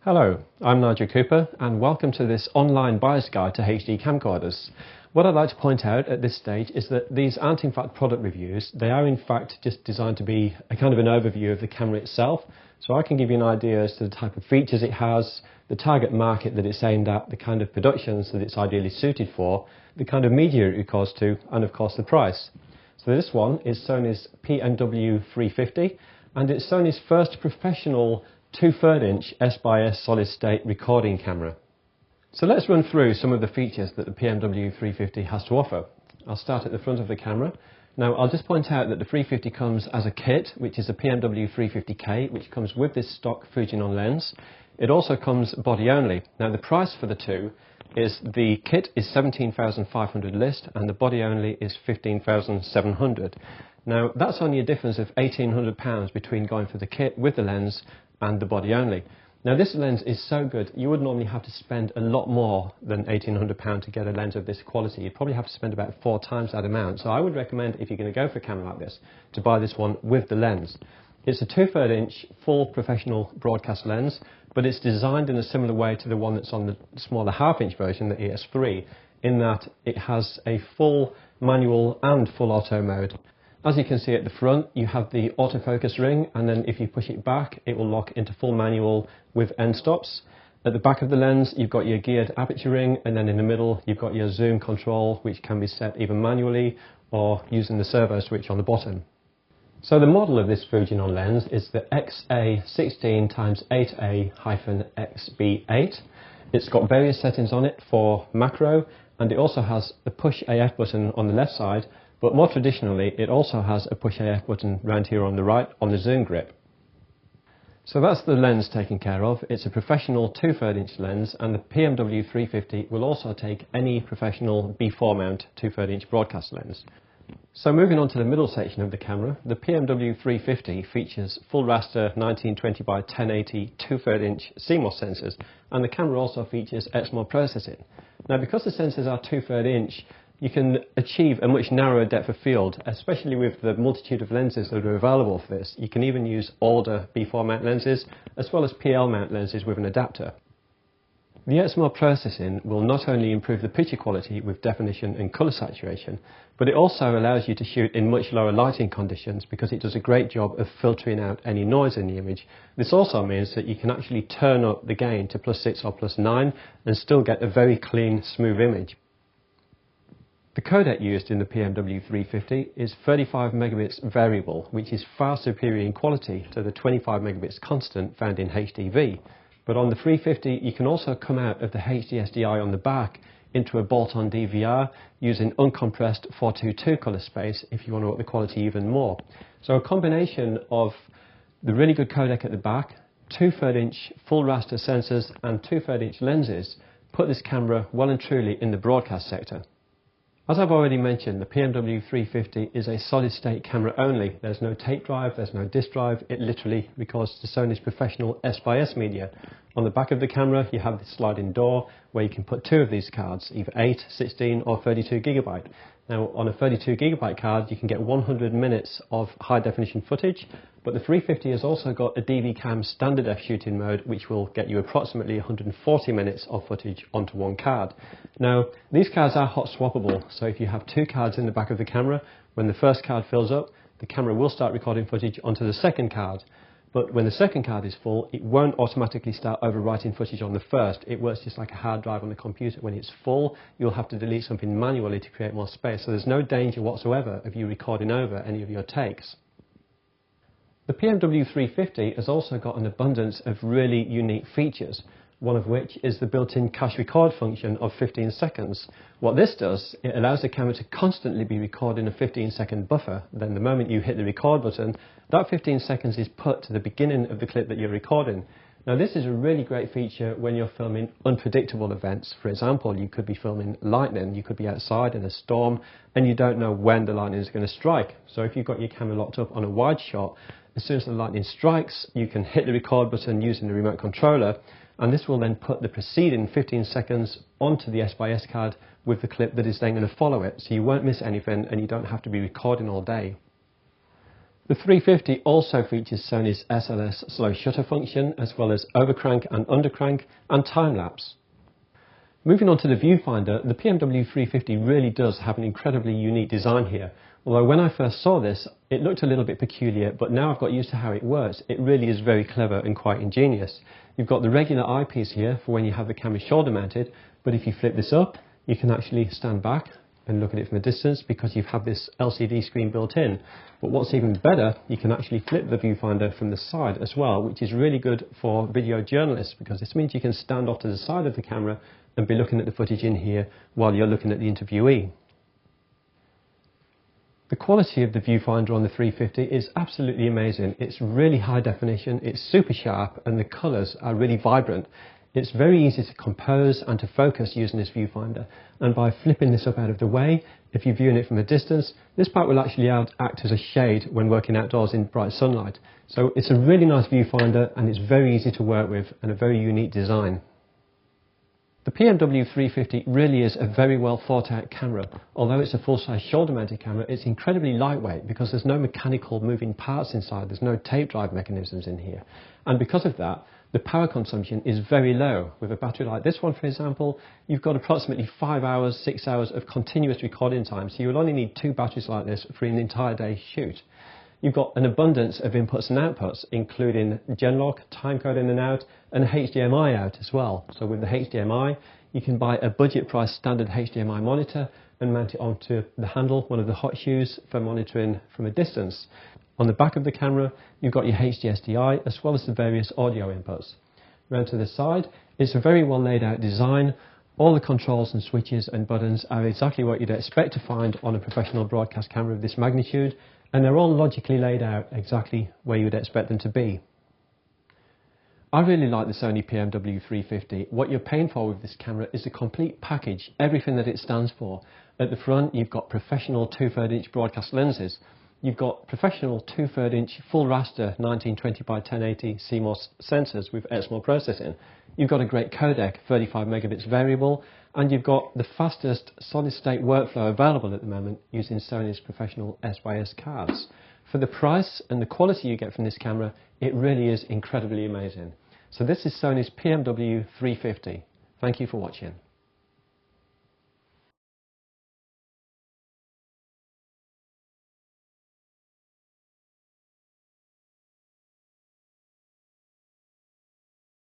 Hello, I'm Nigel Cooper and welcome to this online buyer's guide to HD camcorders. What I'd like to point out at this stage is that these aren't in fact product reviews, they are in fact just designed to be a kind of an overview of the camera itself, so I can give you an idea as to the type of features it has, the target market that it's aimed at, the kind of productions that it's ideally suited for, the kind of media it records to, and of course the price. So this one is Sony's PMW-350 and it's Sony's first professional 2/3 inch S/S solid state recording camera. So let's run through some of the features that the PMW-350 has to offer. I'll start at the front of the camera. Now I'll just point out that the 350 comes as a kit, which is a PMW-350K, which comes with this stock Fujinon lens. It also comes body only. Now the price for the two is the kit is 17,500 list and the body only is 15,700. Now that's only a difference of £1,800 between going for the kit with the lens and the body only. Now this lens is so good, you would normally have to spend a lot more than £1,800 to get a lens of this quality. You'd probably have to spend about 4 times that amount. So I would recommend, if you're going to go for a camera like this, to buy this one with the lens. It's a 2/3 inch full professional broadcast lens, but it's designed in a similar way to the one that's on the smaller 1/2 inch version, the ES3, in that it has a full manual and full auto mode. As you can see at the front, you have the autofocus ring, and then if you push it back, it will lock into full manual with end stops. At the back of the lens, you've got your geared aperture ring, and then in the middle, you've got your zoom control, which can be set either manually or using the servo switch on the bottom. So the model of this Fujinon lens is the XA16x8A-XB8. It's got various settings on it for macro, and it also has a push AF button on the left side, but more traditionally it also has a push AF button round here on the right on the zoom grip. So that's the lens taken care of. It's a professional 2/3 inch lens, and the PMW-350 will also take any professional B4 mount 2/3 inch broadcast lens. So moving on to the middle section of the camera, the PMW-350 features full raster 1920 by 1080 2/3 inch CMOS sensors, and the camera also features XMOD processing. Now because the sensors are 2/3 inch, you can achieve a much narrower depth of field, especially with the multitude of lenses that are available for this. You can even use older B4 mount lenses as well as PL mount lenses with an adapter. The XMOD processing will not only improve the picture quality with definition and colour saturation, but it also allows you to shoot in much lower lighting conditions because it does a great job of filtering out any noise in the image. This also means that you can actually turn up the gain to +6 or +9 and still get a very clean, smooth image. The codec used in the PMW-350 is 35 megabits variable, which is far superior in quality to the 25 megabits constant found in HDV. But on the 350, you can also come out of the HDSDI on the back into a bolt-on DVR using uncompressed 422 colour space if you want to up the quality even more. So a combination of the really good codec at the back, 2/3 inch full raster sensors and 2/3 inch lenses put this camera well and truly in the broadcast sector. As I've already mentioned, the PMW-350 is a solid state camera only. There's no tape drive, there's no disc drive, it literally records to Sony's professional S/S media. On the back of the camera you have this sliding door where you can put 2 of these cards, either 8, 16 or 32 gigabyte. Now on a 32 gigabyte card you can get 100 minutes of high definition footage, but the 350 has also got a DV-Cam standard F shooting mode which will get you approximately 140 minutes of footage onto one card. Now these cards are hot swappable, so if you have 2 cards in the back of the camera, when the first card fills up, the camera will start recording footage onto the second card. But when the second card is full, it won't automatically start overwriting footage on the first. It works just like a hard drive on the computer. When it's full, you'll have to delete something manually to create more space. So there's no danger whatsoever of you recording over any of your takes. The PMW-350 has also got an abundance of really unique features, one of which is the built-in cache record function of 15 seconds. What this does, it allows the camera to constantly be recording a 15-second buffer. Then the moment you hit the record button, that 15 seconds is put to the beginning of the clip that you're recording. Now this is a really great feature when you're filming unpredictable events. For example, you could be filming lightning, you could be outside in a storm, and you don't know when the lightning is going to strike. So if you've got your camera locked up on a wide shot, as soon as the lightning strikes, you can hit the record button using the remote controller, and this will then put the preceding 15 seconds onto the S/S card with the clip that is then going to follow it, so you won't miss anything and you don't have to be recording all day. The 350 also features Sony's SLS slow shutter function, as well as overcrank and undercrank and time-lapse. Moving on to the viewfinder, the PMW-350 really does have an incredibly unique design here. Although when I first saw this, it looked a little bit peculiar, but now I've got used to how it works, it really is very clever and quite ingenious. You've got the regular eyepiece here for when you have the camera shoulder mounted, but if you flip this up, you can actually stand back and look at it from a distance because you've had this LCD screen built in. But what's even better, you can actually flip the viewfinder from the side as well, which is really good for video journalists because this means you can stand off to the side of the camera and be looking at the footage in here while you're looking at the interviewee. The quality of the viewfinder on the 350 is absolutely amazing. It's really high definition, it's super sharp, and the colours are really vibrant. It's very easy to compose and to focus using this viewfinder, and by flipping this up out of the way, if you're viewing it from a distance, this part will actually act as a shade when working outdoors in bright sunlight. So it's a really nice viewfinder and it's very easy to work with and a very unique design. The PMW-350 really is a very well thought out camera. Although it's a full-size shoulder mounted camera, it's incredibly lightweight because there's no mechanical moving parts inside, there's no tape drive mechanisms in here. And because of that, the power consumption is very low. With a battery like this one, for example, you've got approximately 5 hours, 6 hours of continuous recording time, so you'll only need 2 batteries like this for an entire day shoot. You've got an abundance of inputs and outputs, including Genlock, timecode in and out, and HDMI out as well. So with the HDMI, you can buy a budget price standard HDMI monitor and mount it onto the handle, one of the hot shoes, for monitoring from a distance. On the back of the camera, you've got your HDSDI as well as the various audio inputs. Round to the side, it's a very well laid out design. All the controls and switches and buttons are exactly what you'd expect to find on a professional broadcast camera of this magnitude, and they're all logically laid out exactly where you would expect them to be. I really like the Sony PMW-350. What you're paying for with this camera is a complete package, everything that it stands for. At the front, you've got professional 2/3 inch broadcast lenses. You've got professional 2/3 inch full raster 1920 by 1080 CMOS sensors with XMOR processing. You've got a great codec, 35 megabits variable, and you've got the fastest solid state workflow available at the moment using Sony's professional SYS cards. For the price and the quality you get from this camera, it really is incredibly amazing. So this is Sony's PMW-350. Thank you for watching.